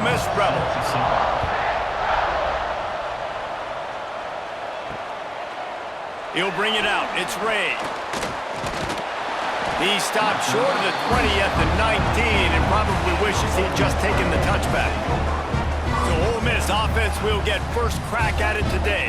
Miss Rebels. He'll bring it out. It's Ray. He stopped short of the 20 at the 19 and probably wishes he'd just taken the touchback. So Ole Miss offense will get first crack at it today.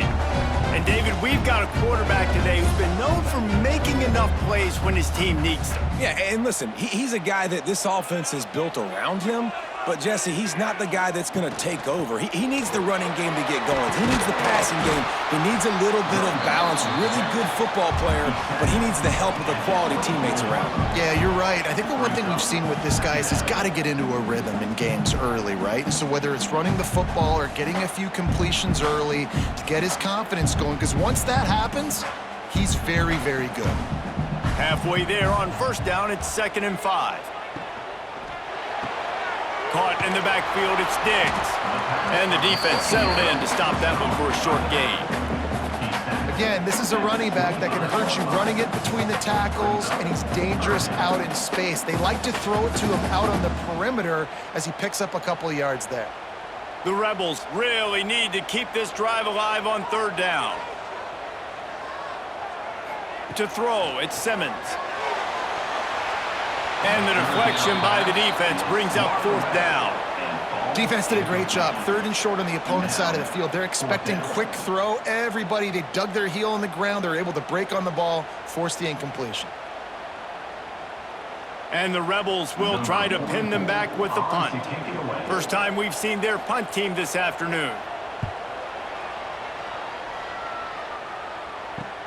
And David, we've got a quarterback today who's been known for making enough plays when his team needs them. Yeah, and listen, he's a guy that this offense is built around him. But, Jesse, he's not the guy that's going to take over. He needs the running game to get going. He needs the passing game. He needs a little bit of balance. Really good football player, but he needs the help of the quality teammates around him. Yeah, you're right. I think the one thing we've seen with this guy is he's got to get into a rhythm in games early, right? And so whether it's running the football or getting a few completions early to get his confidence going, because once that happens, he's very, very good. Halfway there on first down, it's 2nd and 5. Caught in the backfield, it's Diggs. And the defense settled in to stop that one for a short gain. Again, this is a running back that can hurt you running it between the tackles, and he's dangerous out in space. They like to throw it to him out on the perimeter as he picks up a couple of yards there. The Rebels really need to keep this drive alive on 3rd down. To throw, it's Simmons. And the deflection by the defense brings up 4th down. Defense did a great job. 3rd and short on the opponent's side of the field. They're expecting quick throw. Everybody, they dug their heel on the ground. They're able to break on the ball, force the incompletion. And the Rebels will try to pin them back with the punt. First time we've seen their punt team this afternoon.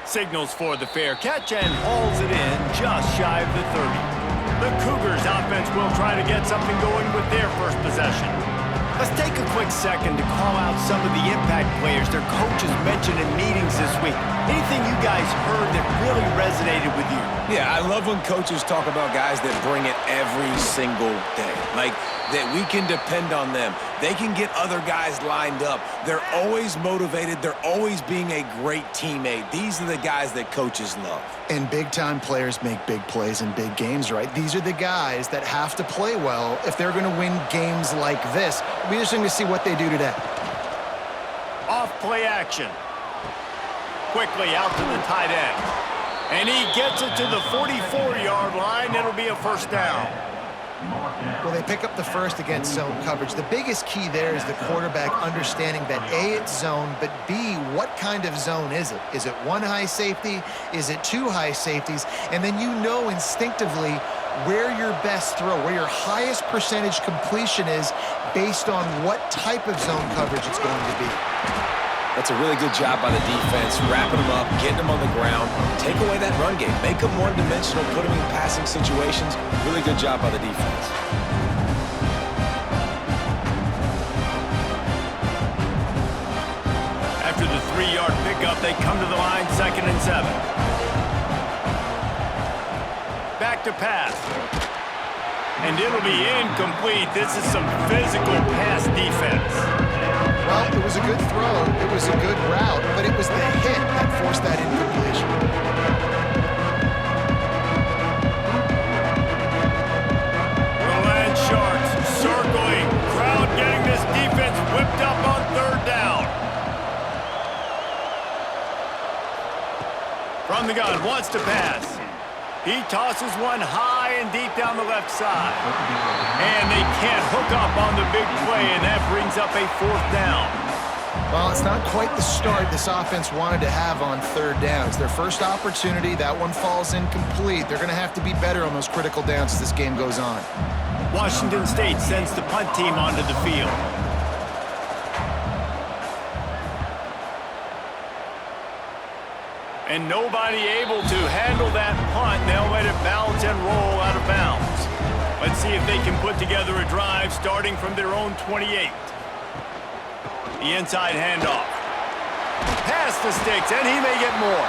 Signals for the fair catch and hauls it in just shy of the 30. The Cougars offense will try to get something going with their first possession. Let's take a quick second to call out some of the impact players their coaches mentioned in meetings this week. Anything you guys heard that really resonated with you? Yeah, I love when coaches talk about guys that bring it every single day. Like, that we can depend on them. They can get other guys lined up. They're always motivated. They're always being a great teammate. These are the guys that coaches love. And big-time players make big plays in big games, right? These are the guys that have to play well if they're going to win games like this. It'll be interesting to see what they do today. Off play action. Quickly out to the tight end. And he gets it to the 44-yard line. It'll be a first down. Well, they pick up the first against zone coverage. The biggest key there is the quarterback understanding that A, it's zone, but B, what kind of zone is it? Is it one high safety? Is it two high safeties? And then you know instinctively where your best throw, where your highest percentage completion is based on what type of zone coverage it's going to be. That's a really good job by the defense, wrapping them up, getting them on the ground, take away that run game, make them one-dimensional, put them in passing situations. Really good job by the defense. After the 3-yard pickup, they come to the line, 2nd and 7. Back to pass. And it'll be incomplete. This is some physical pass defense. Well, it was a good throw, it was a good route, but it was the hit that forced that incompletion. The Land Sharks circling, crowd getting this defense whipped up on 3rd down. From the gun, wants to pass. He tosses one high and deep down the left side. And they can't hook up on the big play, and that brings up a 4th down. Well, it's not quite the start this offense wanted to have on 3rd down. It's their first opportunity. That one falls incomplete. They're going to have to be better on those critical downs as this game goes on. Washington State sends the punt team onto the field. And nobody able to handle that punt. They'll let it bounce and roll out of bounds. Let's see if they can put together a drive starting from their own 28. The inside handoff. Past the sticks, and he may get more.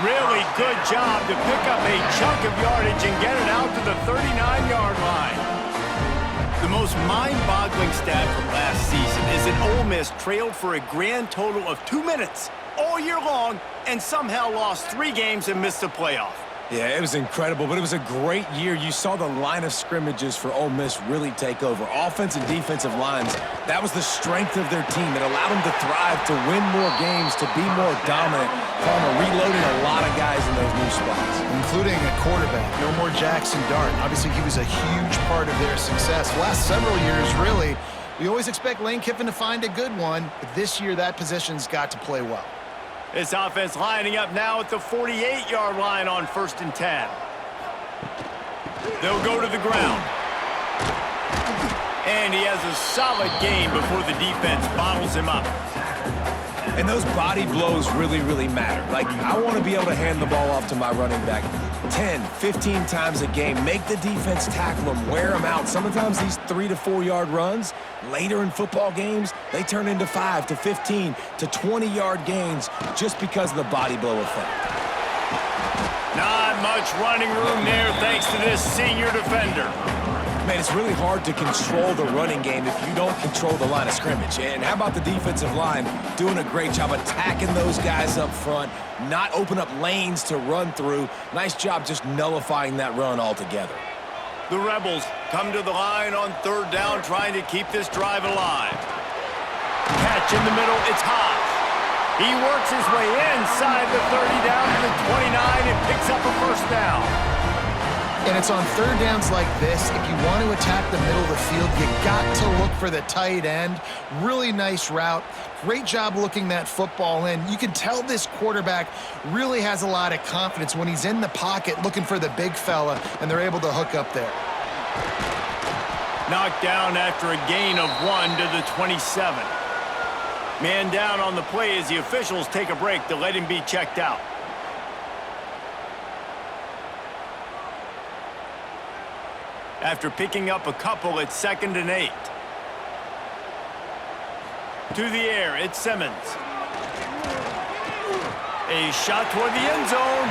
Really good job to pick up a chunk of yardage and get it out to the 39-yard line. The most mind-boggling stat from last season is that Ole Miss trailed for a grand total of 2 minutes all year long and somehow lost 3 games and missed the playoff. Yeah, it was incredible, but it was a great year. You saw the line of scrimmages for Ole Miss really take over. Offense and defensive lines, that was the strength of their team. It allowed them to thrive, to win more games, to be more dominant. Palmer reloading a lot of guys in those new spots. Including a quarterback. No more Jackson Dart. Obviously, he was a huge part of their success. Last several years, really, we always expect Lane Kiffin to find a good one, but this year that position's got to play well. This offense lining up now at the 48-yard line on 1st and 10. They'll go to the ground. And he has a solid gain before the defense bottles him up. And those body blows really, really matter. Like, I want to be able to hand the ball off to my running back 10, 15 times a game. Make the defense tackle him, wear him out. Sometimes these 3 to 4 yard runs, later in football games, they turn into 5 to 15 to 20-yard gains just because of the body blow effect. Not much running room there thanks to this senior defender. Man, it's really hard to control the running game if you don't control the line of scrimmage. And how about the defensive line doing a great job attacking those guys up front, not open up lanes to run through. Nice job just nullifying that run altogether. The Rebels come to the line on 3rd down, trying to keep this drive alive. Catch in the middle, it's Haas. He works his way inside the 30 down to the 29 and picks up a 1st down. And it's on 3rd downs like this. If you want to attack the middle of the field, you got to look for the tight end. Really nice route. Great job looking that football in. You can tell this quarterback really has a lot of confidence when he's in the pocket looking for the big fella, and they're able to hook up there. Knocked down after a gain of 1 to the 27. Man down on the play as the officials take a break to let him be checked out. After picking up a couple, it's 2nd and 8. To the air, it's Simmons. A shot toward the end zone.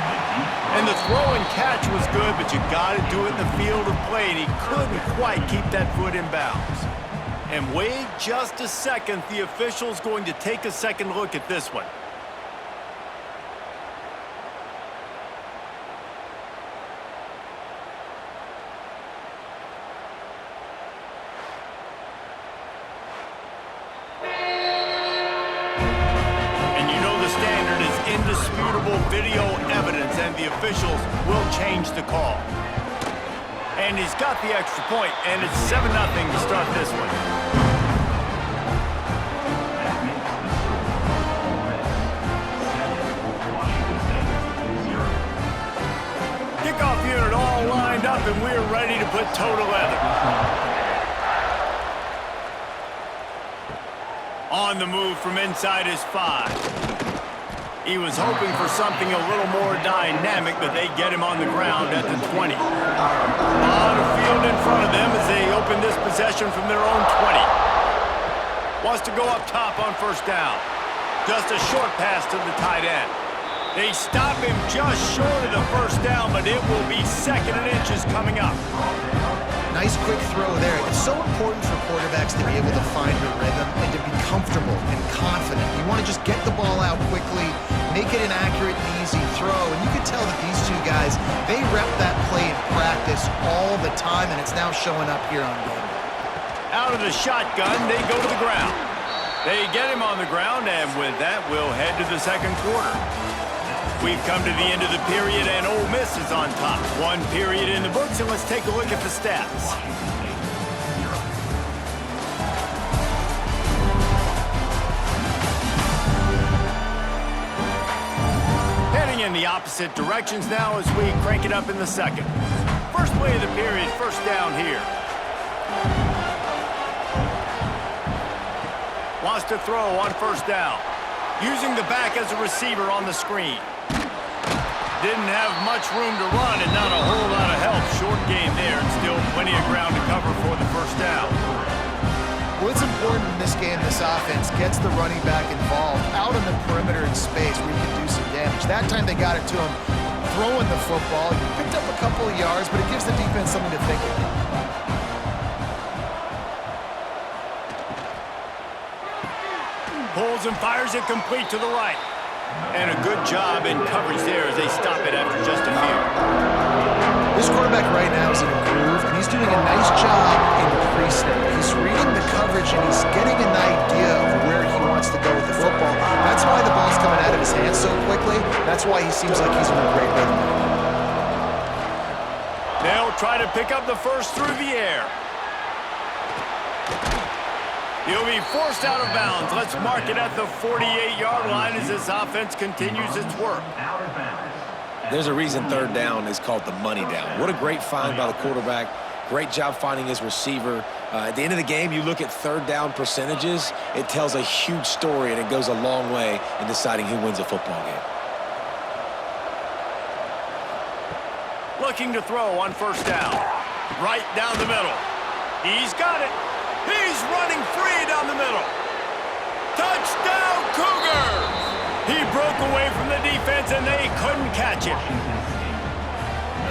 And the throw and catch was good, but you got to do it in the field of play, and he couldn't quite keep that foot in bounds. And wait just a second, the official's going to take a second look at this one. Indisputable video evidence, and the officials will change the call. And he's got the extra point, and it's 7-0 to start this one. Kickoff unit all lined up, and we're ready to put toe to leather. On the move from inside his 5. He was hoping for something a little more dynamic, but they get him on the ground at the 20. A lot of field in front of them as they open this possession from their own 20. Wants to go up top on 1st down. Just a short pass to the tight end. They stop him just short of the 1st down, but it will be 2nd and inches coming up. Nice quick throw there. It's so important for quarterbacks to be able to find a rhythm and to be comfortable and confident. You want to just get the ball out quickly, make it an accurate and easy throw. And you can tell that these two guys, they rep that play in practice all the time, and it's now showing up here on game day. Out of the shotgun, they go to the ground. They get him on the ground, and with that, we'll head to the 2nd quarter. We've come to the end of the period, and Ole Miss is on top. 1 period in the books, and let's take a look at the stats. Heading in the opposite directions now as we crank it up in the 2nd. First play of the period, 1st down here. Wants to throw on 1st down. Using the back as a receiver on the screen. Didn't have much room to run and not a whole lot of help. Short game there, and still plenty of ground to cover for the 1st down. Well, it's important in this game, this offense gets the running back involved out on the perimeter in space where he can do some damage. That time they got it to him throwing the football. He picked up a couple of yards, but it gives the defense something to think about. Pulls and fires it complete to the right. And a good job in coverage there as they stop it after just a few. This quarterback right now is in a groove, and he's doing a nice job in pre-snap. He's reading the coverage, and he's getting an idea of where he wants to go with the football. That's why the ball's coming out of his hands so quickly. That's why he seems like he's in a great rhythm. They'll try to pick up the first through the air. He'll be forced out of bounds. Let's mark it at the 48-yard line as this offense continues its work. There's a reason third down is called the money down. What a great find by the quarterback. Great job finding his receiver. At the end of the game, you look at third down percentages. It tells a huge story, and it goes a long way in deciding who wins a football game. Looking to throw on first down. Right down the middle. He's got it. He's running free down the middle. Touchdown, Cougars! He broke away from the defense, and they couldn't catch him.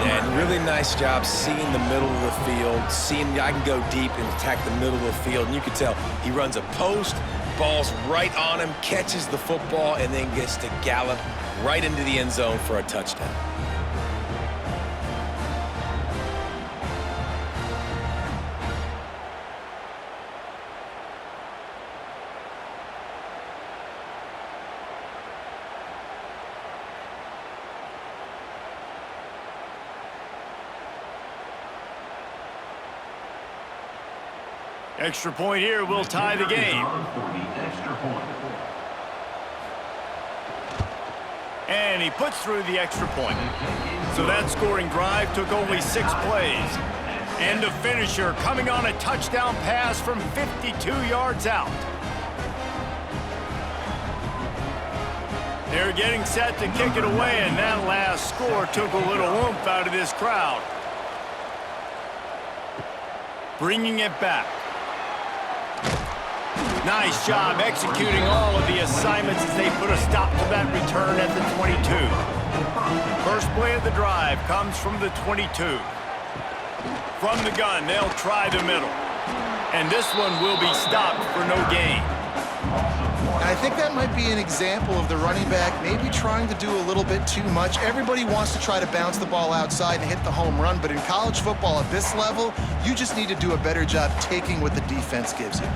And really nice job seeing the middle of the field, seeing I can go deep and attack the middle of the field. And you can tell he runs a post, ball's right on him, catches the football, and then gets to gallop right into the end zone for a touchdown. Extra point here will tie the game. And he puts through the extra point. So that scoring drive took only 6 plays. And the finisher coming on a touchdown pass from 52 yards out. They're getting set to kick it away, and that last score took a little oomph out of this crowd. Bringing it back. Nice job executing all of the assignments as they put a stop to that return at the 22. First play of the drive comes from the 22. From the gun, they'll try the middle. And this one will be stopped for no gain. And I think that might be an example of the running back maybe trying to do a little bit too much. Everybody wants to try to bounce the ball outside and hit the home run, but in college football at this level, you just need to do a better job taking what the defense gives you.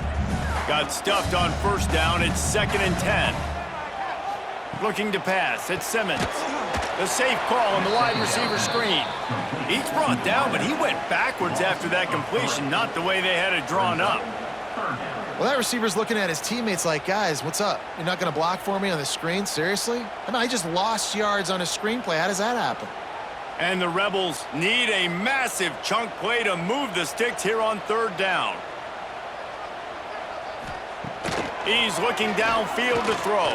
Got stuffed on first down. It's 2nd and 10. Looking to pass. It's Simmons. The safe call on the wide receiver screen. He's brought down, but he went backwards after that completion, not the way they had it drawn up. Well, that receiver's looking at his teammates like, guys, what's up? You're not going to block for me on the screen? Seriously? I mean, I just lost yards on a screenplay. How does that happen? And the Rebels need a massive chunk play to move the sticks here on third down. He's looking downfield to throw.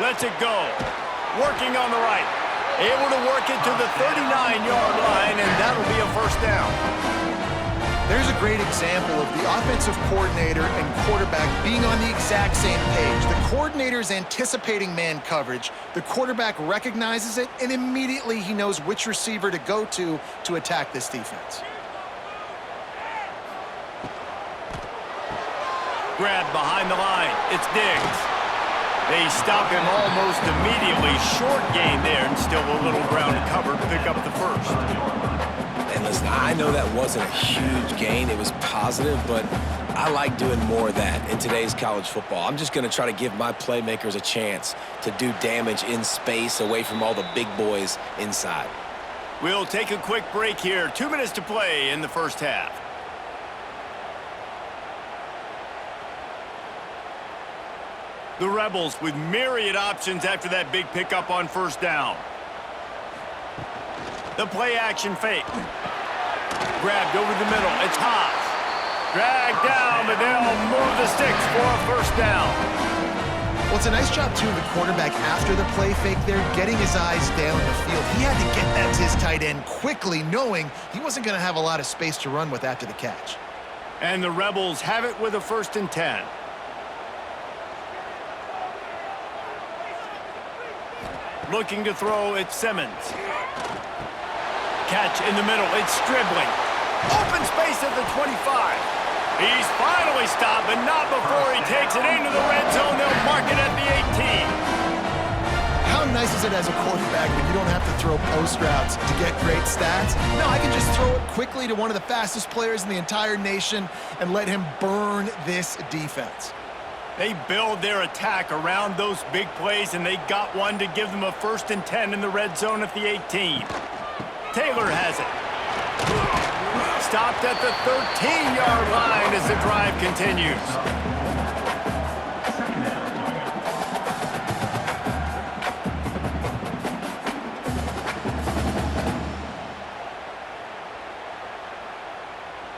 Lets it go. Working on the right. Able to work it to the 39-yard line, and that'll be a first down. There's a great example of the offensive coordinator and quarterback being on the exact same page. The coordinator's anticipating man coverage. The quarterback recognizes it, and immediately he knows which receiver to go to attack this defense. Grabbed behind the line. It's Diggs. They stop him almost immediately. Short gain there, and still a little ground to cover to pick up the first. And listen, I know that wasn't a huge gain. It was positive, but I like doing more of that in today's college football. I'm just going to try to give my playmakers a chance to do damage in space away from all the big boys inside. We'll take a quick break here. 2 minutes to play in the first half. The Rebels with myriad options after that big pickup on first down. The play action fake. Grabbed over the middle. It's Haas. Dragged down, but they'll move the sticks for a first down. Well, it's a nice job, too, of the quarterback after the play fake there, getting his eyes down the field. He had to get that to his tight end quickly, knowing he wasn't going to have a lot of space to run with after the catch. And the Rebels have it with a 1st and 10. Looking to throw, it's Simmons. Catch in the middle, it's Stribling. Open space at the 25. He's finally stopped, but not before he takes it into the red zone. They'll mark it at the 18. nice is it as a quarterback when you don't have to throw post routes to get great stats? No, I can just throw it quickly to one of the fastest players in the entire nation and let him burn this defense. They build their attack around those big plays, and they got one to give them a 1st and 10 in the red zone at the 18. Taylor has it. Stopped at the 13-yard line as the drive continues.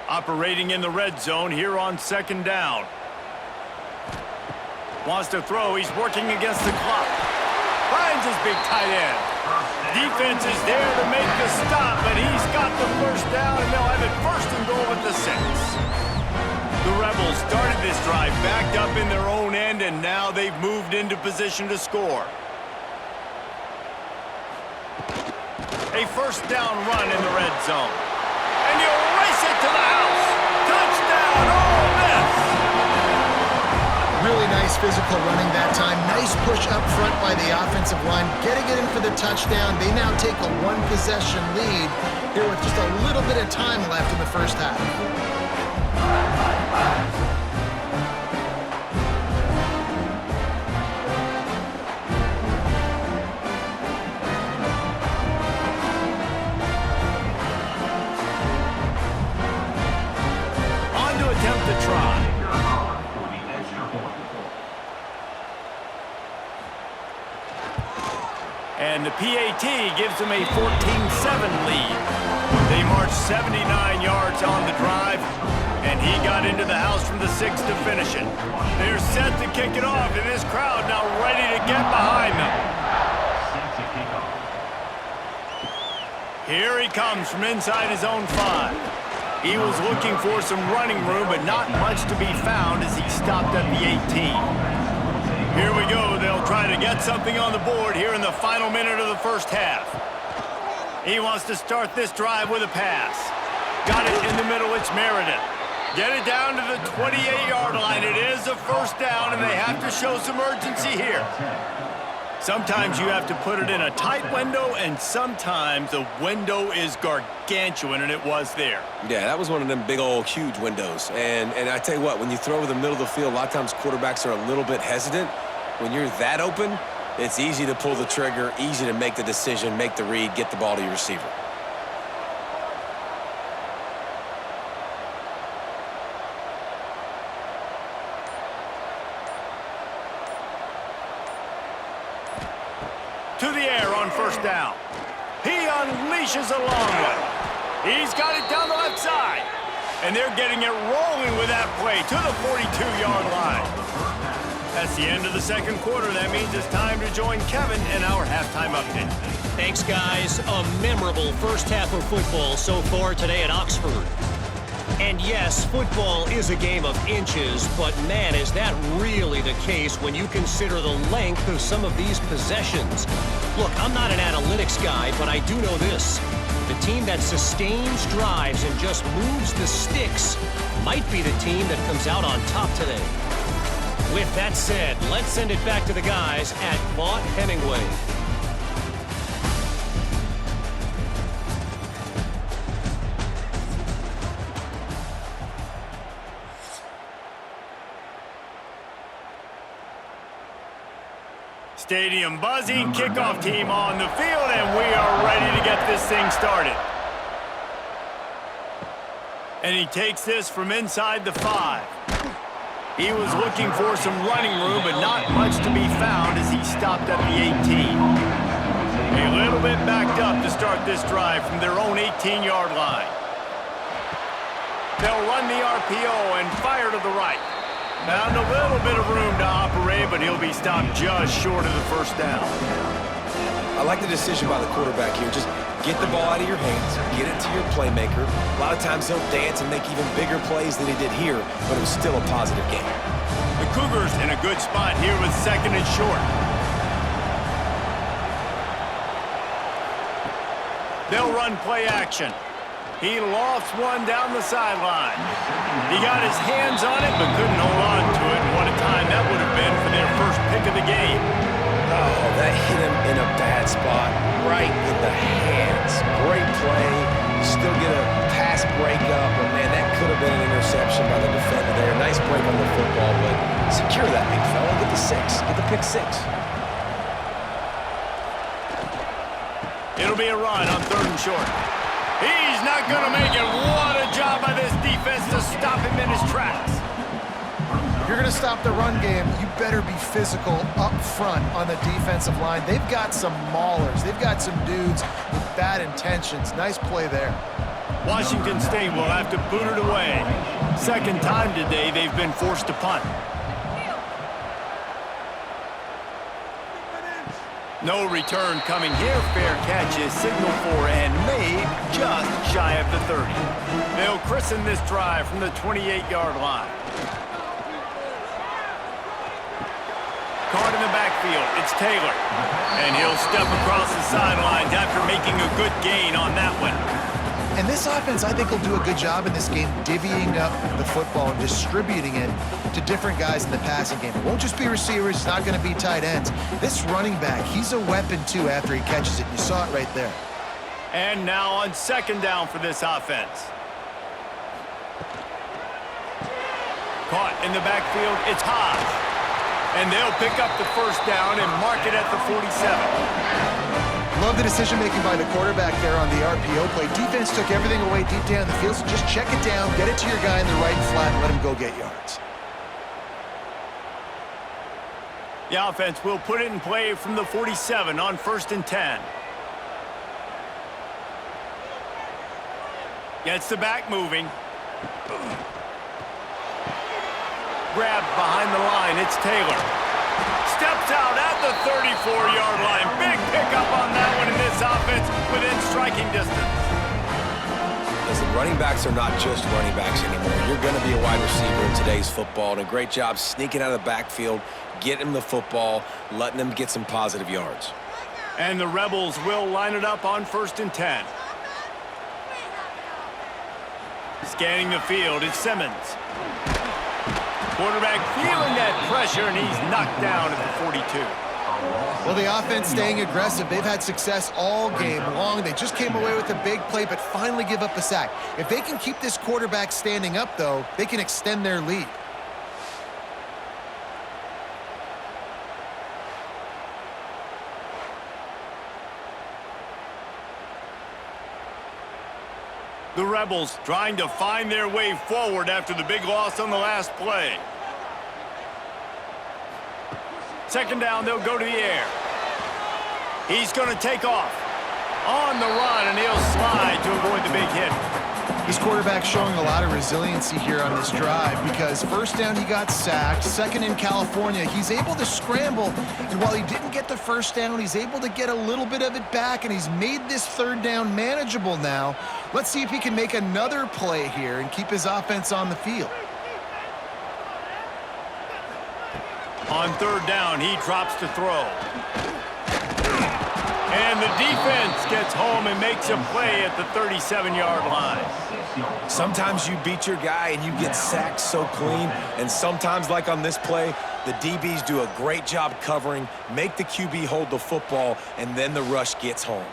Operating in the red zone here on 2nd down. Wants to throw. He's working against the clock. Finds his big tight end. Defense is there to make the stop, but he's got the 1st down, and they'll have it 1st and goal at the 6. The Rebels started this drive backed up in their own end, and now they've moved into position to score. A 1st down run in the red zone. And you'll race it to the house. Touchdown, Ole Miss! Really nice physical running that time. Nice push up front by the offensive line. Getting it in for the touchdown. They now take a 1-possession lead here with just a little bit of time left in the 1st half. Attempt to try. And the PAT gives them a 14-7 lead. They marched 79 yards on the drive, and he got into the house from the 6 to finish it. They're set to kick it off, and this crowd now ready to get behind them. Here he comes from inside his own 5. He was looking for some running room, but not much to be found as he stopped at the 18. Here we go. They'll try to get something on the board here in the final minute of the 1st half. He wants to start this drive with a pass. Got it in the middle. It's Meredith. Get it down to the 28-yard line. It is a 1st down, and they have to show some urgency here. Sometimes you have to put it in a tight window, and sometimes the window is gargantuan, and it was there. Yeah, that was one of them big old huge windows. And I tell you what, when you throw over the middle of the field, a lot of times quarterbacks are a little bit hesitant. When you're that open, it's easy to pull the trigger, easy to make the decision, make the read, get the ball to your receiver. To the air on 1st down. He unleashes a long one. He's got it down the left side. And they're getting it rolling with that play to the 42-yard line. That's the end of the 2nd quarter. That means it's time to join Kevin in our halftime update. Thanks, guys. A memorable 1st half of football so far today at Oxford. And yes, football is a game of inches, but man, is that really the case when you consider the length of some of these possessions. Look, I'm not an analytics guy, but I do know this. The team that sustains drives and just moves the sticks might be the team that comes out on top today. With that said, let's send it back to the guys at Vaught-Hemingway. Stadium buzzing, kickoff team on the field, and we are ready to get this thing started. And he takes this from inside the 5. He was looking for some running room, but not much to be found as he stopped at the 18. A little bit backed up to start this drive from their own 18-yard line. They'll run the RPO and fire to the right. Found a little bit of room to operate, but he'll be stopped just short of the 1st down. I like the decision by the quarterback here. Just get the ball out of your hands, get it to your playmaker. A lot of times he'll dance and make even bigger plays than he did here, but it was still a positive game. The Cougars in a good spot here with 2nd and short. They'll run play action. He lofts one down the sideline. He got his hands on it, but couldn't hold on to it. And what a time that would have been for their first pick of the game. Oh, that hit him in a pick six. It'll be a run on 3rd and short. He's not going to make it. What a job by this defense to stop him in his tracks. If you're going to stop the run game, you better be physical up front on the defensive line. They've got some maulers. They've got some dudes with bad intentions. Nice play there. Washington State will have to boot it away. Second time today they've been forced to punt. No return coming here. Fair catch is signaled for and made just shy of the 30. They'll christen this drive from the 28-yard line. Caught in the backfield, it's Taylor. And he'll step across the sidelines after making a good gain on that one. And this offense, I think, will do a good job in this game divvying up the football and distributing it to different guys in the passing game. It won't just be receivers. It's not going to be tight ends. This running back, he's a weapon, too, after he catches it. You saw it right there. And now on 2nd down for this offense. Caught in the backfield, it's Hodge. And they'll pick up the 1st down and mark it at the 47. Love the decision-making by the quarterback there on the RPO play. Defense took everything away deep down the field, so just check it down, get it to your guy in the right flat, and let him go get yards. The offense will put it in play from the 47 on 1st and 10. Gets the back moving. Grabbed behind the line, it's Taylor. Steps out at the 34-yard line. Big pickup on that one in this offense within striking distance. Listen, running backs are not just running backs anymore. You're going to be a wide receiver in today's football, and a great job sneaking out of the backfield, getting him the football, letting them get some positive yards. And the Rebels will line it up on 1st and 10. Scanning the field, it's Simmons. Quarterback feeling that pressure, and he's knocked down at the 42. Well, the offense staying aggressive. They've had success all game long. They just came away with a big play, but finally give up a sack. If they can keep this quarterback standing up, though, they can extend their lead. The Rebels trying to find their way forward after the big loss on the last play. 2nd down, they'll go to the air. He's going to take off. On the run, and he'll slide to avoid the big hit. This quarterback showing a lot of resiliency here on this drive because 1st down he got sacked, 2nd in California. He's able to scramble, and while he didn't get the 1st down, he's able to get a little bit of it back, and he's made this 3rd down manageable now. Let's see if he can make another play here and keep his offense on the field. On 3rd down, he drops to throw. And the defense gets home and makes a play at the 37-yard line. Sometimes you beat your guy and you get sacked so clean, and sometimes, like on this play, the DBs do a great job covering, make the QB hold the football, and then the rush gets home.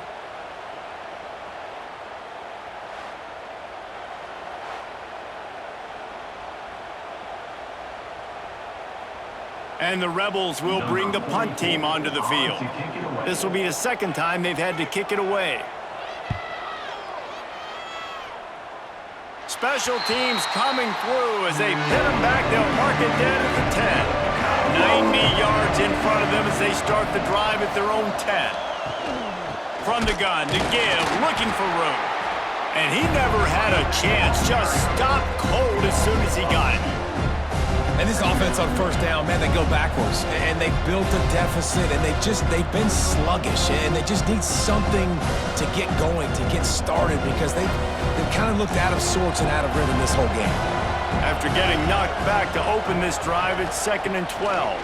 And the Rebels will bring the punt team onto the field. This will be the 2nd time they've had to kick it away. Special teams coming through as they pin them back. They'll mark it dead at the 10. 90 yards in front of them as they start the drive at their own 10. From the gun to give, looking for room. And he never had a chance, just stopped cold as soon as he got it. And this offense on 1st down, man, they go backwards. And they built a deficit, and they've been sluggish. And they just need something to get going, to get started, because they've kind of looked out of sorts and out of rhythm this whole game. After getting knocked back to open this drive, it's 2nd and 12.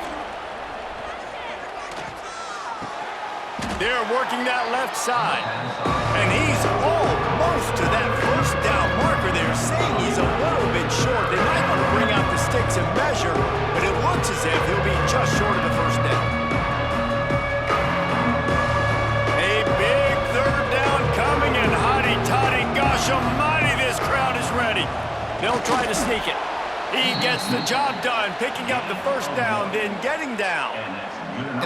They're working that left side. And he's almost to that 1st down marker. They're saying he's a little bit short. They might want to bring out the sticks and measure, but it looks as if he'll be just short of the 1st down. A big 3rd down coming, and hotty-toddy, gosh almighty, this crowd is ready. They'll try to sneak it. He gets gets the job done, picking up the first down, then getting down.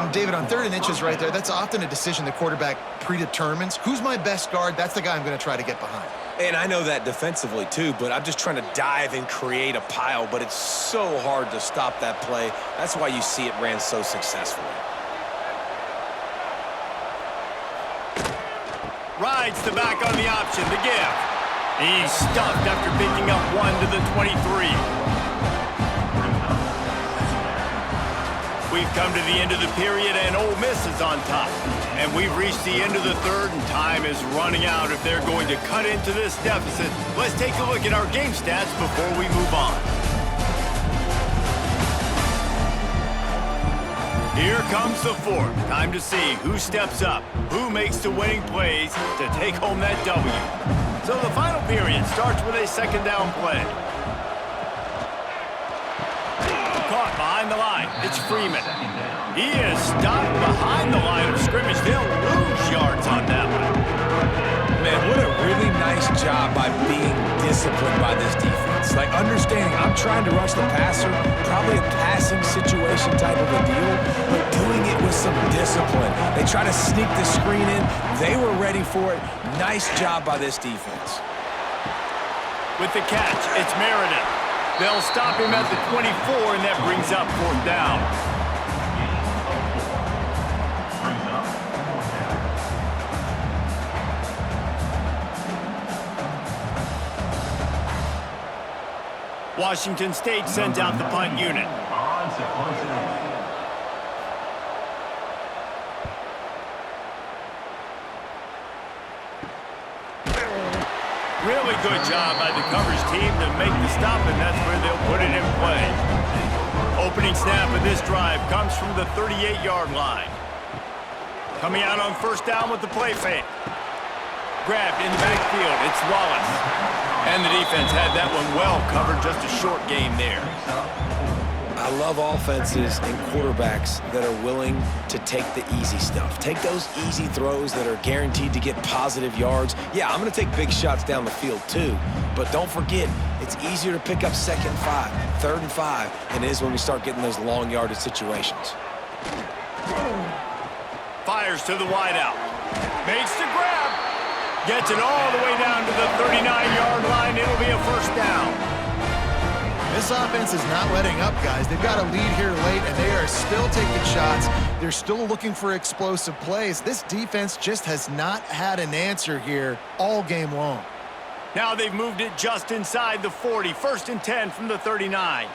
And David, on 3rd and inches right there, that's often a decision the quarterback predetermines. Who's my best guard? That's the guy I'm going to try to get behind. And I know that defensively too, but I'm just trying to dive and create a pile, but it's so hard to stop that play. That's why you see it ran so successfully. Rides the back on the option, the give. He's stuffed after picking up 1 to the 23. We've come to the end of the period, and Ole Miss is on top. And we've reached the end of the 3rd, and time is running out if they're going to cut into this deficit. Let's take a look at our game stats before we move on. Here comes the 4th. Time to see who steps up, who makes the winning plays to take home that W. So the final period starts with a 2nd down play. Caught behind the line. It's Freeman. He is stopped behind the line of scrimmage. They'll lose yards on that one. Man, what a really nice job by being disciplined by this defense. Like, understanding I'm trying to rush the passer, probably a passing situation type of a deal, but doing it with some discipline. They try to sneak the screen in. They were ready for it. Nice job by this defense. With the catch, it's Meredith. They'll stop him at the 24, and that brings up 4th down. Washington State sends out the punt unit. Really good job by the coverage team to make the stop, and that's where they'll put it in play. Opening snap of this drive comes from the 38-yard line. Coming out on 1st down with the play fake. Grabbed in the backfield, it's Wallace. And the defense had that one well covered, just a short game there. I love offenses and quarterbacks that are willing to take the easy stuff. Take those easy throws that are guaranteed to get positive yards. Yeah, I'm going to take big shots down the field too, but don't forget, it's easier to pick up 2nd and 5, 3rd and 5 than it is when we start getting those long yardage situations. Fires to the wideout. Makes the grab. Gets it all the way down to the 39-yard line. It'll be a 1st down. This offense is not letting up, guys. They've got a lead here late, and they are still taking shots. They're still looking for explosive plays. This defense just has not had an answer here all game long. Now they've moved it just inside the 40. 1st and 10 from the 39.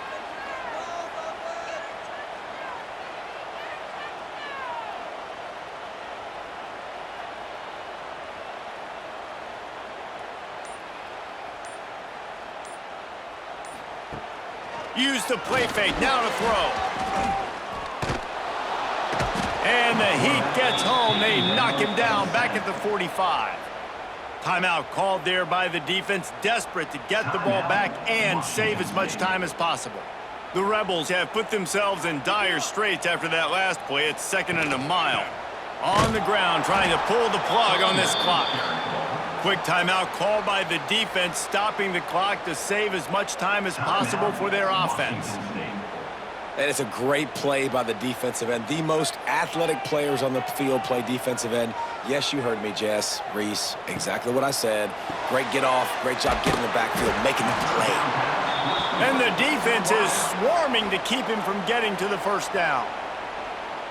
Use the play fake, now to throw. And the Heat gets home. They knock him down back at the 45. Timeout called there by the defense, desperate to get the ball back and save as much time as possible. The Rebels have put themselves in dire straits after that last play. It's 2nd and a mile. On the ground, trying to pull the plug on this clock. Quick timeout called by the defense, stopping the clock to save as much time as possible for their offense. And it's a great play by the defensive end. The most athletic players on the field play defensive end. Yes, you heard me, Jess, Reese, exactly what I said. Great get off, great job getting in the backfield, making the play. And the defense is swarming to keep him from getting to the 1st down.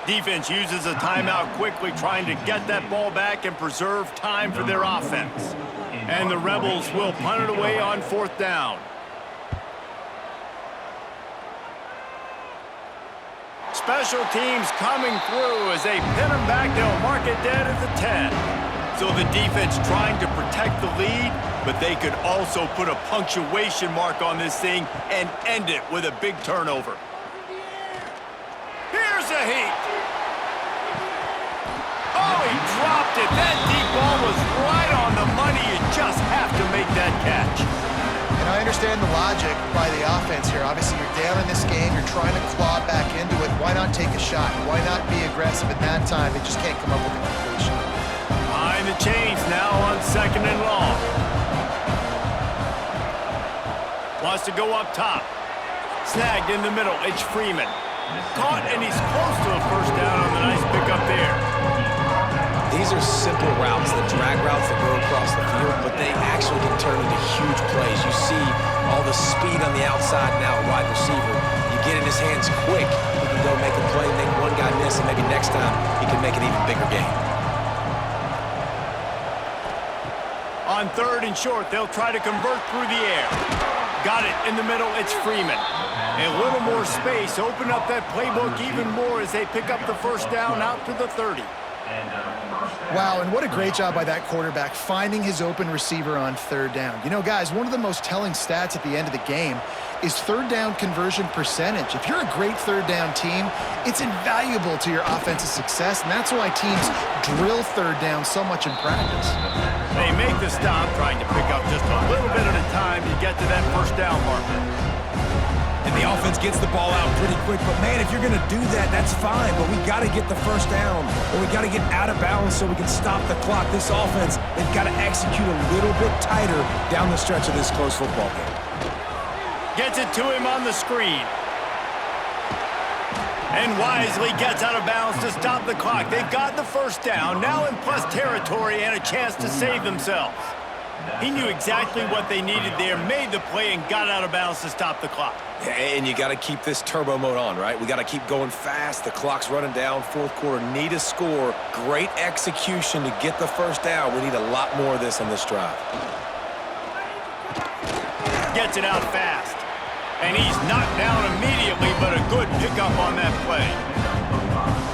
Defense uses a timeout quickly, trying to get that ball back and preserve time for their offense. And the Rebels will punt it away on 4th down. Special teams coming through as they pin them back. They'll mark it dead at the 10. So the defense trying to protect the lead, but they could also put a punctuation mark on this thing and end it with a big turnover. Here's a Heat. Oh, he dropped it. That deep ball was right on the money. You just have to make that catch. And I understand the logic by the offense here. Obviously, you're down in this game. You're trying to claw back into it. Why not take a shot? Why not be aggressive at that time? They just can't come up with a completion. Behind the chains now on 2nd and long. Wants to go up top. Snagged in the middle, it's Freeman. Caught, and he's close to a first down on the nice pickup there. These are simple routes, the drag routes that go across the field, but they actually can turn into huge plays. You see all the speed on the outside now, wide receiver. You get in his hands quick, he can go make a play, make one guy miss, and maybe next time he can make an even bigger gain. On 3rd and short, they'll try to convert through the air. Got it in the middle, it's Freeman. A little more space, open up that playbook even more as they pick up the first down out to the 30. Wow, and what a great job by that quarterback finding his open receiver on 3rd down. You know, guys, one of the most telling stats at the end of the game is 3rd down conversion percentage. If you're a great 3rd down team, it's invaluable to your offensive success, and that's why teams drill 3rd down so much in practice. They make the stop, trying to pick up just a little bit at a time to get to that first down marker. And the offense gets the ball out pretty quick. But, man, if you're going to do that, that's fine. But we got to get the first down, or we got to get out of bounds so we can stop the clock. This offense, they've got to execute a little bit tighter down the stretch of this close football game. Gets it to him on the screen. And wisely gets out of bounds to stop the clock. They've got the first down, now in plus territory and a chance to save themselves. He knew exactly what they needed there, made the play, and got out of bounds to stop the clock. Yeah, and you got to keep this turbo mode on, right? We got to keep going fast. The clock's running down. 4th quarter, need a score. Great execution to get the first down. We need a lot more of this on this drive. Gets it out fast. And he's knocked down immediately, but a good pickup on that play.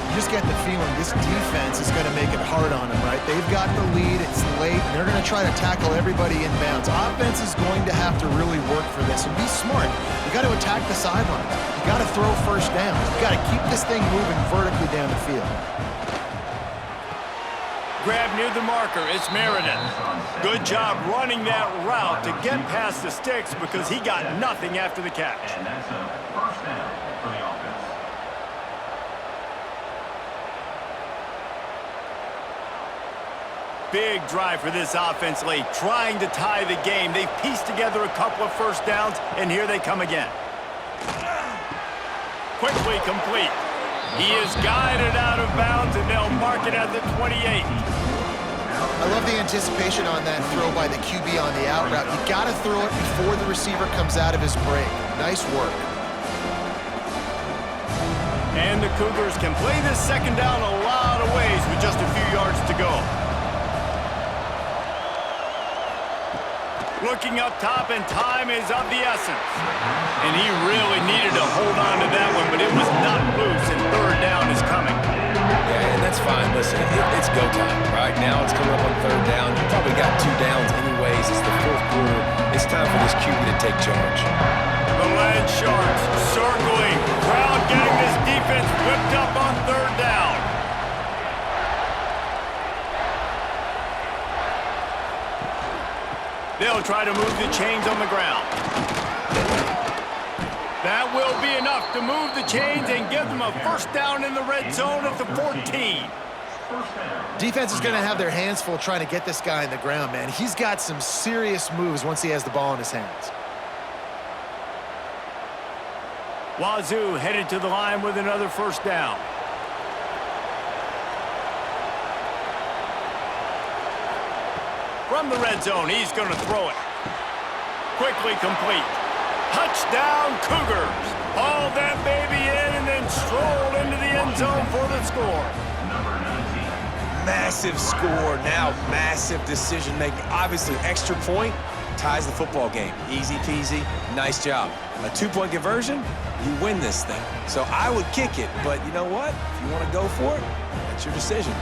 You just get the feeling this defense is going to make it hard on them, right? They've got the lead, it's late, and they're going to try to tackle everybody inbounds. Offense is going to have to really work for this and be smart. You got to attack the sidelines. You got to throw first downs. You got to keep this thing moving vertically down the field. Grab near the marker, it's Meredith. Good job running that route to get past the sticks because he got nothing after the catch. And that's a first down for the offense. Big drive for this offense late, trying to tie the game. They've pieced together a couple of first downs, and here they come again. Quickly complete. He is guided out of bounds, and they'll mark it at the 28. I love the anticipation on that throw by the QB on the out route. You got to throw it before the receiver comes out of his break. Nice work. And the Cougars can play this second down a lot of ways with just a few yards to go. Looking up top, and time is of the essence. And he really needed to hold on to that one, but it was not loose, and 3rd down is coming. Yeah, and that's fine. Listen, it's go time. Right now it's coming up on 3rd down. You probably got 2 downs anyways. It's the 4th quarter. It's time for this QB to take charge. The Land Sharks circling. Crowd getting this defense whipped up on 3rd down. They'll try to move the chains on the ground. That will be enough to move the chains and give them a first down in the red zone at the 14. Defense is going to have their hands full trying to get this guy in the ground, man. He's got some serious moves once he has the ball in his hands. Wazoo headed to the line with another first down. From the red zone, he's going to throw it. Quickly complete. Touchdown, Cougars. Hauled that baby in and then strolled into the end zone for the score. Massive score, now massive decision-making. Obviously, extra point ties the football game. Easy peasy, nice job. A 2-point conversion, you win this thing. So I would kick it, but you know what? If you want to go for it, that's your decision.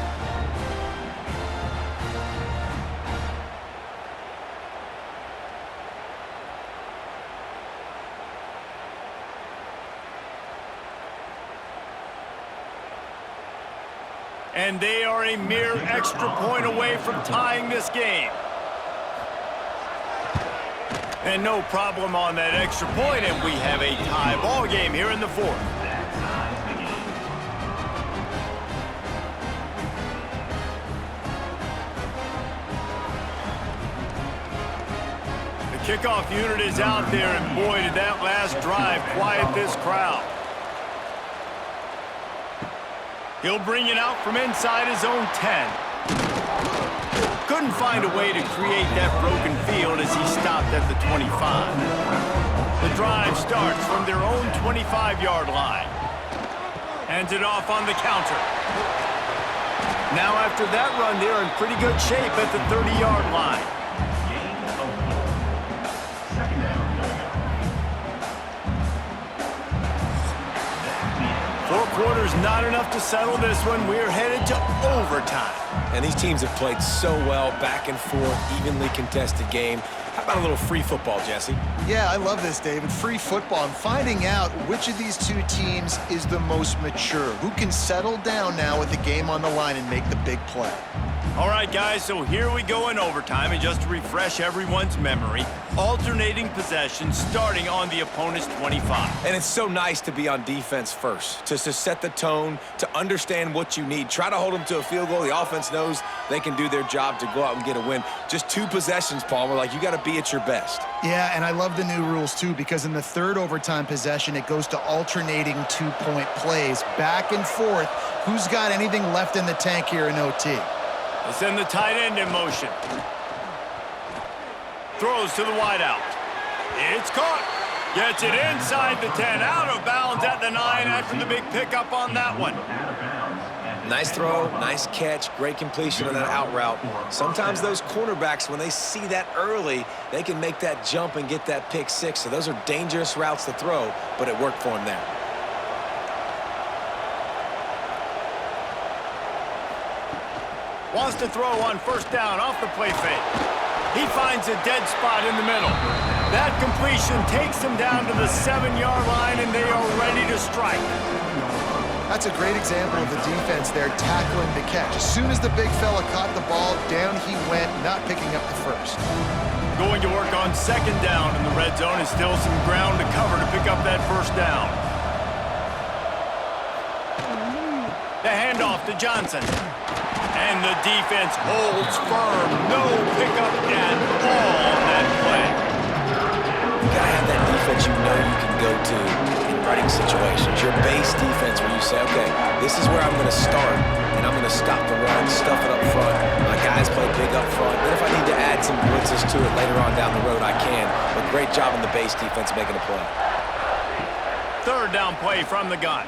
And they are a mere extra point away from tying this game. And no problem on that extra point, and we have a tie ball game here in the 4th. The Kickoff unit is out there, and boy, did that last drive quiet this crowd. He'll bring it out from inside his own 10. Couldn't find a way to create that broken field as he stopped at the 25. The drive starts from their own 25-yard line. Hands it off on the counter. Now after that run, they're in pretty good shape at the 30-yard line. Second down. 4 quarters not enough to settle this one. We're headed to overtime. And these teams have played so well, back and forth, evenly contested game. How about a little free football, Jesse? Yeah, I love this, David. Free football. I'm finding out which of these two teams is the most mature. Who can settle down now with the game on the line and make the big play? All right, guys, so here we go in overtime. And just to refresh everyone's memory, alternating possession starting on the opponent's 25. And it's so nice to be on defense first, just to set the tone, to understand what you need. Try to hold them to a field goal. The offense knows they can do their job to go out and get a win. Just 2 possessions, Palmer. Like, you got to be at your best. Yeah, and I love the new rules, too, because in the third overtime possession, it goes to alternating 2-point plays, back and forth. Who's got anything left in the tank here in OT? They send the tight end in motion. Throws to the wideout. It's caught. Gets it inside the 10. Out of bounds at the 9 after the big pickup on that one. Nice throw, nice catch, great completion on that out route. Sometimes those cornerbacks, when they see that early, they can make that jump and get that pick 6. So those are dangerous routes to throw, but it worked for him there. Wants to throw on first down off the play fake. He finds a dead spot in the middle. That completion takes him down to the 7-yard line, and they are ready to strike. That's a great example of the defense there tackling the catch. As soon as the big fella caught the ball, down he went, not picking up the first. Going to work on second down in the red zone, and still some ground to cover to pick up that first down. The handoff to Johnson. And the defense holds firm. No pickup at all on that play. You gotta have that defense you know you can go to in running situations. Your base defense where you say, okay, this is where I'm gonna start, and I'm gonna stop the run, stuff it up front. My guys play big up front. Then if I need to add some blitzes to it later on down the road, I can. But great job in the base defense making a play. Third down play from the gun.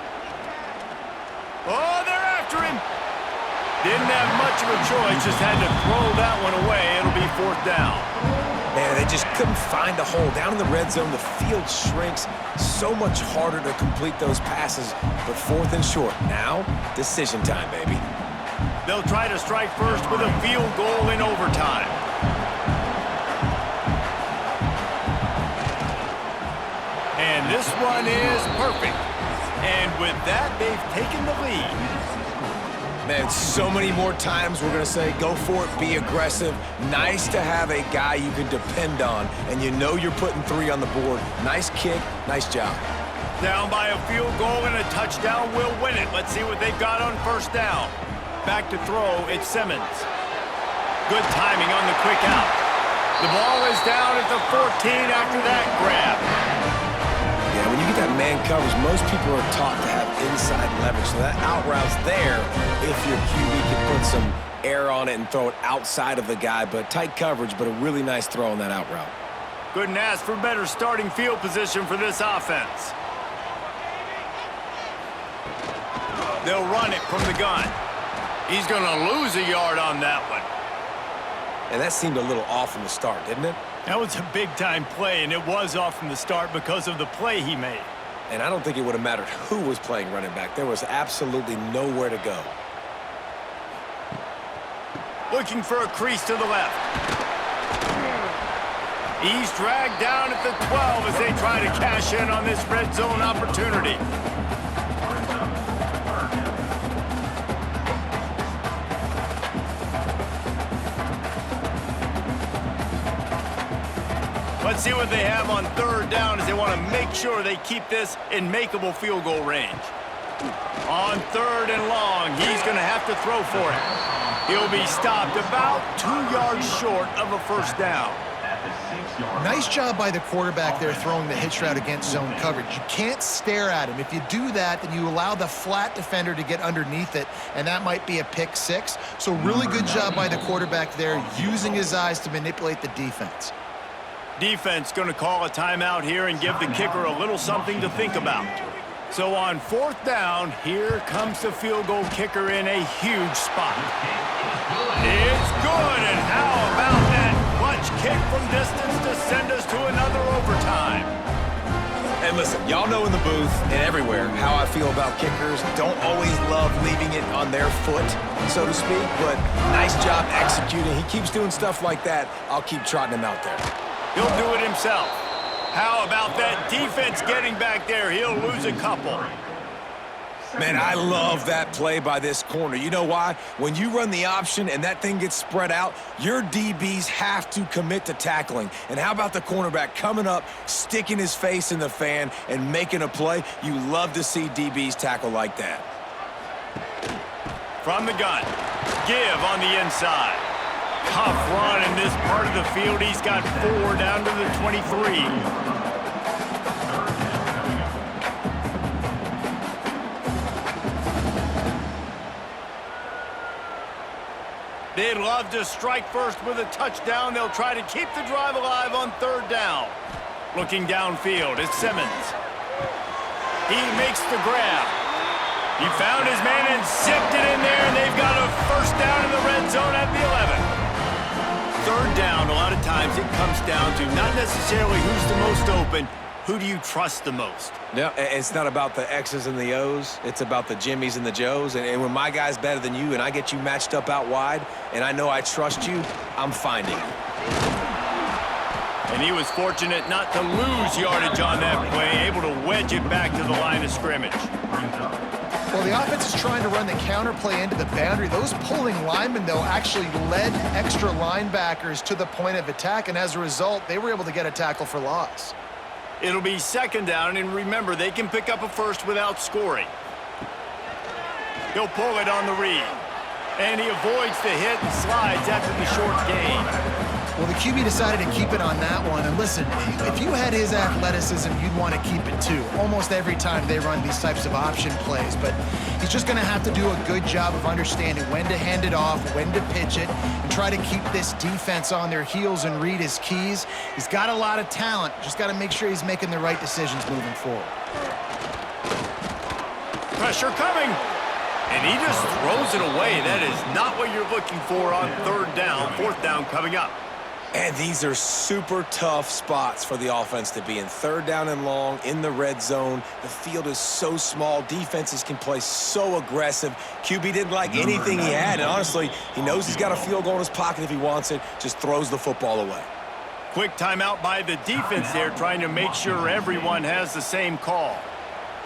Oh, they're after him. Didn't have much of a choice, just had to throw that one away. It'll be fourth down. Man, they just couldn't find a hole. Down in the red zone, the field shrinks. So much harder to complete those passes, but fourth and short. Now, decision time, baby. They'll try to strike first with a field goal in overtime. And this one is perfect. And with that, they've taken the lead. Man, so many more times we're going to say, go for it, be aggressive. Nice to have a guy you can depend on, and you know you're putting 3 on the board. Nice kick, nice job. Down by a field goal and a touchdown will win it. Let's see what they've got on first down. Back to throw, it's Simmons. Good timing on the quick out. The ball is down at the 14 after that grab. Yeah, when you get that man coverage, most people are taught to have inside leverage. So that out route's there if your QB can put some air on it and throw it outside of the guy. But tight coverage, but a really nice throw on that out route. Couldn't ask for better starting field position for this offense. They'll run it from the gun. He's going to lose a yard on that one. And that seemed a little off from the start, didn't it? That was a big-time play, and it was off from the start because of the play he made. And I don't think it would have mattered who was playing running back. There was absolutely nowhere to go. Looking for a crease to the left. He's dragged down at the 12 as they try to cash in on this red zone opportunity. Let's see what they have on third down as they want to make sure they keep this in makeable field goal range. On third and long, he's going to have to throw for it. He'll be stopped about 2 yards short of a first down. at the 6-yard line. Nice job by the quarterback there throwing the hitch route against zone coverage. You can't stare at him. If you do that, then you allow the flat defender to get underneath it, and that might be a pick six. So really good job by the quarterback there, using his eyes to manipulate the defense. Defense going to call a timeout here and give the kicker a little something to think about. So on 4th down, here comes the field goal kicker in a huge spot. It's good, and how about that clutch kick from distance to send us to another overtime? And listen, y'all know in the booth and everywhere how I feel about kickers. Don't always love leaving it on their foot, so to speak, but nice job executing. He keeps doing stuff like that. I'll keep trotting him out there. He'll do it himself. How about that defense getting back there? He'll lose a couple. Man, I love that play by this corner. You know why? When you run the option and that thing gets spread out, your DBs have to commit to tackling. And how about the cornerback coming up, sticking his face in the fan, and making a play? You love to see DBs tackle like that. From the gun, give on the inside. Tough run in this part of the field. He's got 4 down to the 23. They'd love to strike first with a touchdown. They'll try to keep the drive alive on 3rd down. Looking downfield, it's Simmons. He makes the grab. He found his man and zipped it in there, and they've got a 1st down in the red zone at the 11. 3rd down, a lot of times it comes down to not necessarily who's the most open, who do you trust the most? No, it's not about the X's and the O's. It's about the Jimmys and the Joes. And when my guy's better than you and I get you matched up out wide and I know I trust you, I'm finding you. And he was fortunate not to lose yardage on that play, able to wedge it back to the line of scrimmage. Well, the offense is trying to run the counter play into the boundary. Those pulling linemen, though, actually led extra linebackers to the point of attack, and as a result, they were able to get a tackle for loss. It'll be 2nd down, and remember, they can pick up a first without scoring. He'll pull it on the read, and he avoids the hit and slides after the short gain. Well, the QB decided to keep it on that one. And listen, if you had his athleticism, you'd want to keep it too. Almost every time they run these types of option plays. But he's just going to have to do a good job of understanding when to hand it off, when to pitch it, and try to keep this defense on their heels and read his keys. He's got a lot of talent. Just got to make sure he's making the right decisions moving forward. Pressure coming. And he just throws it away. That is not what you're looking for on 3rd down. 4th down coming up. And these are super tough spots for the offense to be in. 3rd down and long, in the red zone. The field is so small. Defenses can play so aggressive. QB didn't like anything he had, and honestly, he knows he's got a field goal in his pocket if he wants it. Just throws the football away. Quick timeout by the defense there, trying to make sure everyone has the same call.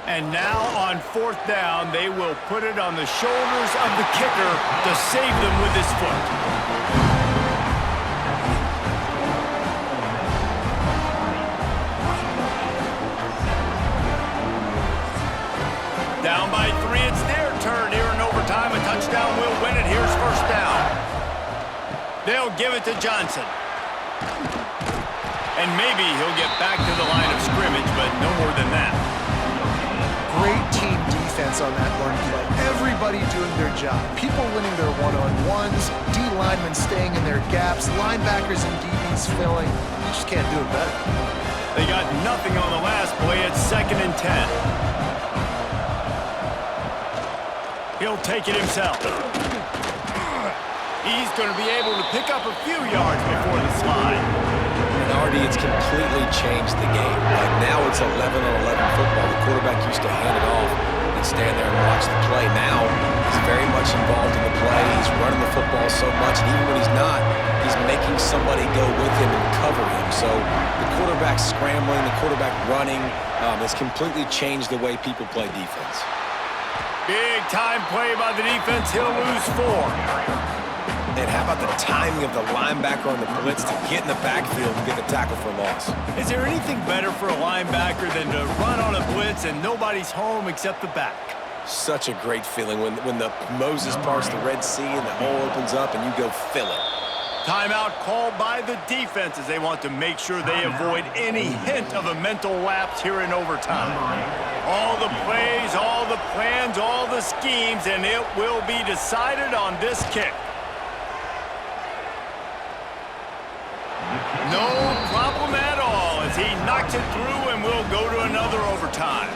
And now on 4th down, they will put it on the shoulders of the kicker to save them with his foot. Down by 3, it's their turn here in overtime. A touchdown will win it. Here's 1st down. They'll give it to Johnson. And maybe he'll get back to the line of scrimmage, but no more than that. Great team defense on that run play. Everybody doing their job. People winning their one-on-ones, D linemen staying in their gaps, linebackers and DBs filling. You just can't do it better. They got nothing on the last play. It's 2nd and 10. He'll take it himself. He's going to be able to pick up a few yards before the slide. And already it's completely changed the game. Like now it's 11-on-11 football. The quarterback used to hand it off and stand there and watch the play. Now he's very much involved in the play. He's running the football so much, and even when he's not, he's making somebody go with him and cover him. So the quarterback scrambling, the quarterback running has completely changed the way people play defense. Big time play by the defense. He'll lose 4. And how about the timing of the linebacker on the blitz to get in the backfield and get the tackle for loss? Is there anything better for a linebacker than to run on a blitz and nobody's home except the back? Such a great feeling when the Moses parts the Red Sea and the hole opens up and you go fill it. Timeout called by the defense as they want to make sure they avoid any hint of a mental lapse here in overtime. All the plays, all the plans, all the schemes, and it will be decided on this kick. No problem at all as he knocks it through and we'll go to another overtime.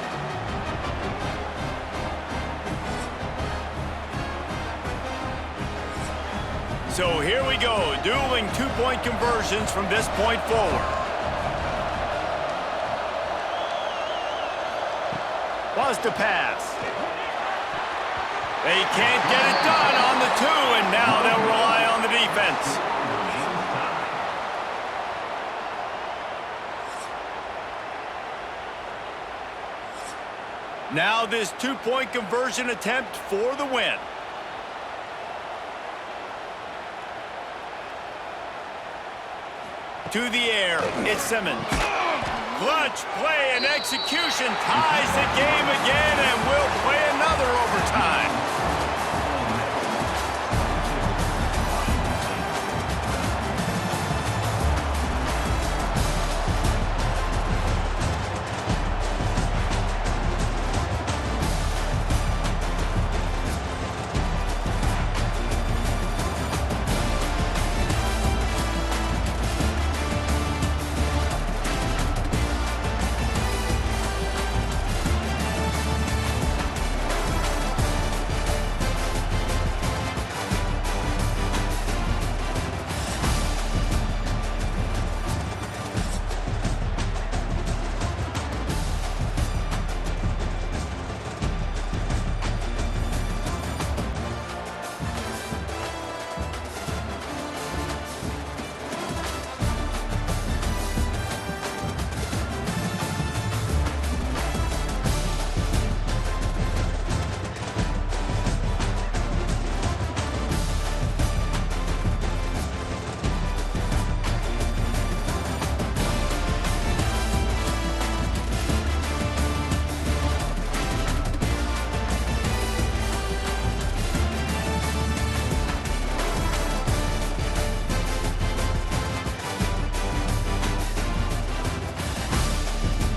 So here we go, dueling two-point conversions from this point forward. Was to pass. They can't get it done on the 2, and now they'll rely on the defense. Now this two-point conversion attempt for the win. To the air, it's Simmons. Clutch play and execution ties the game again and will play